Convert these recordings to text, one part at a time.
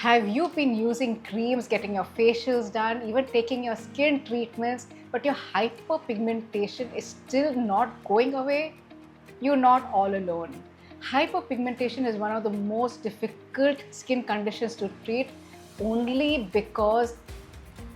Have you been using creams, getting your facials done, even taking your skin treatments, but your hyperpigmentation is still not going away? You're not all alone. Hyperpigmentation is one of the most difficult skin conditions to treat only because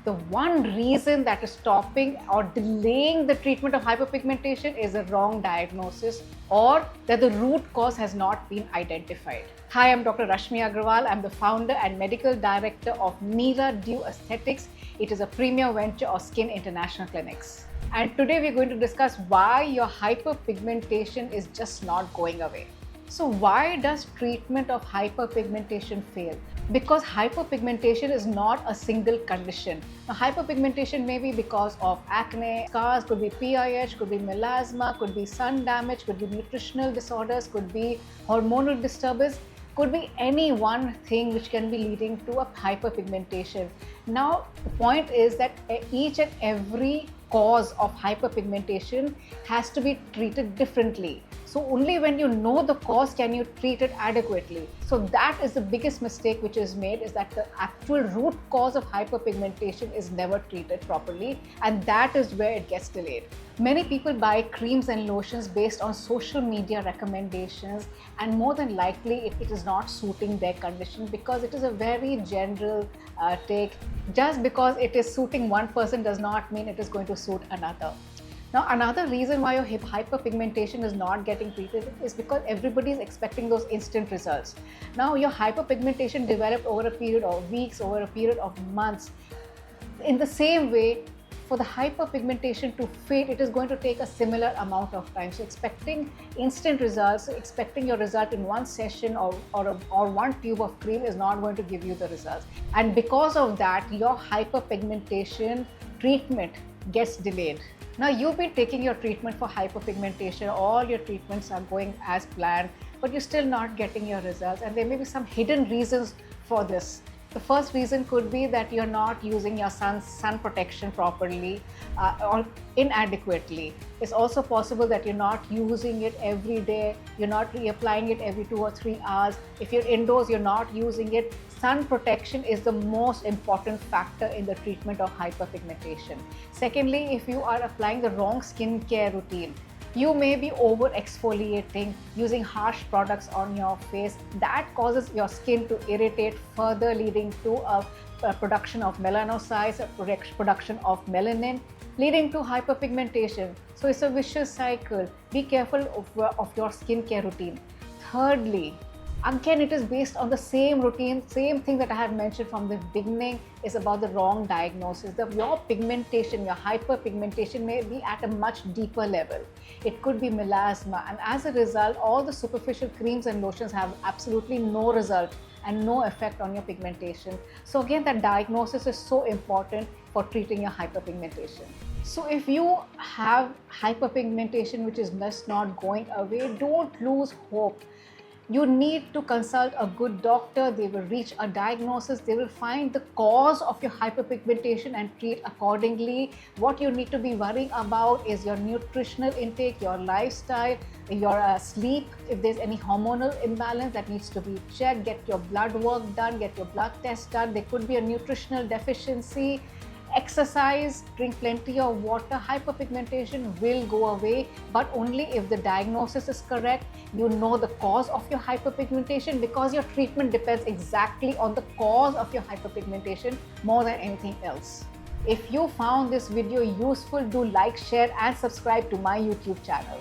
the one reason that is stopping or delaying the treatment of hyperpigmentation is a wrong diagnosis or that the root cause has not been identified. Hi, I'm Dr. Rashmi Agrawal. I'm the founder and medical director of Mira Dew Aesthetics. It is a premier venture of Skin International Clinics. And today we're going to discuss why your hyperpigmentation is just not going away. So why does treatment of hyperpigmentation fail? Because hyperpigmentation is not a single condition. Now, hyperpigmentation may be because of acne, scars, could be PIH, could be melasma, could be sun damage, could be nutritional disorders, could be hormonal disturbance, could be any one thing which can be leading to a hyperpigmentation. Now, the point is that each and every cause of hyperpigmentation has to be treated differently. So only when you know the cause can you treat it adequately. So that is the biggest mistake which is made, is that the actual root cause of hyperpigmentation is never treated properly, and that is where it gets delayed. Many people buy creams and lotions based on social media recommendations, and more than likely it is not suiting their condition because it is a very general take. Just because it is suiting one person does not mean it is going to suit another. Now, another reason why your hyperpigmentation is not getting treated is because everybody is expecting those instant results. Now, your hyperpigmentation developed over a period of weeks, over a period of months. In the same way, for the hyperpigmentation to fade, it is going to take a similar amount of time. So expecting instant results, expecting your result in one session or one tube of cream is not going to give you the results. And because of that, your hyperpigmentation treatment gets delayed. Now, you've been taking your treatment for hyperpigmentation, all your treatments are going as planned, but you're still not getting your results, and there may be some hidden reasons for this. The first reason could be that you're not using your sun protection properly or inadequately. It's also possible that you're not using it every day, you're not reapplying it every 2 or 3 hours. If you're indoors, you're not using it. Sun protection is the most important factor in the treatment of hyperpigmentation. Secondly, if you are applying the wrong skincare routine, you may be over exfoliating, using harsh products on your face. That causes your skin to irritate further, leading to a production of melanocytes, a production of melanin, leading to hyperpigmentation. So it's a vicious cycle. Be careful of your skincare routine. Thirdly, again, it is based on the same routine, same thing that I have mentioned from the beginning, is about the wrong diagnosis. Your pigmentation, your hyperpigmentation may be at a much deeper level. It could be melasma, and as a result, all the superficial creams and lotions have absolutely no result and no effect on your pigmentation. So again, that diagnosis is so important for treating your hyperpigmentation. So if you have hyperpigmentation which is just not going away, don't lose hope. You need to consult a good doctor. They will reach a diagnosis. They will find the cause of your hyperpigmentation and treat accordingly. What you need to be worrying about is your nutritional intake, your lifestyle, your sleep. If there's any hormonal imbalance that needs to be checked, get your blood work done, get your blood test done. There could be a nutritional deficiency. Exercise, drink plenty of water. Hyperpigmentation will go away, but only if the diagnosis is correct. You know the cause of your hyperpigmentation, because your treatment depends exactly on the cause of your hyperpigmentation more than anything else. If you found this video useful, do like, share and subscribe to my YouTube channel.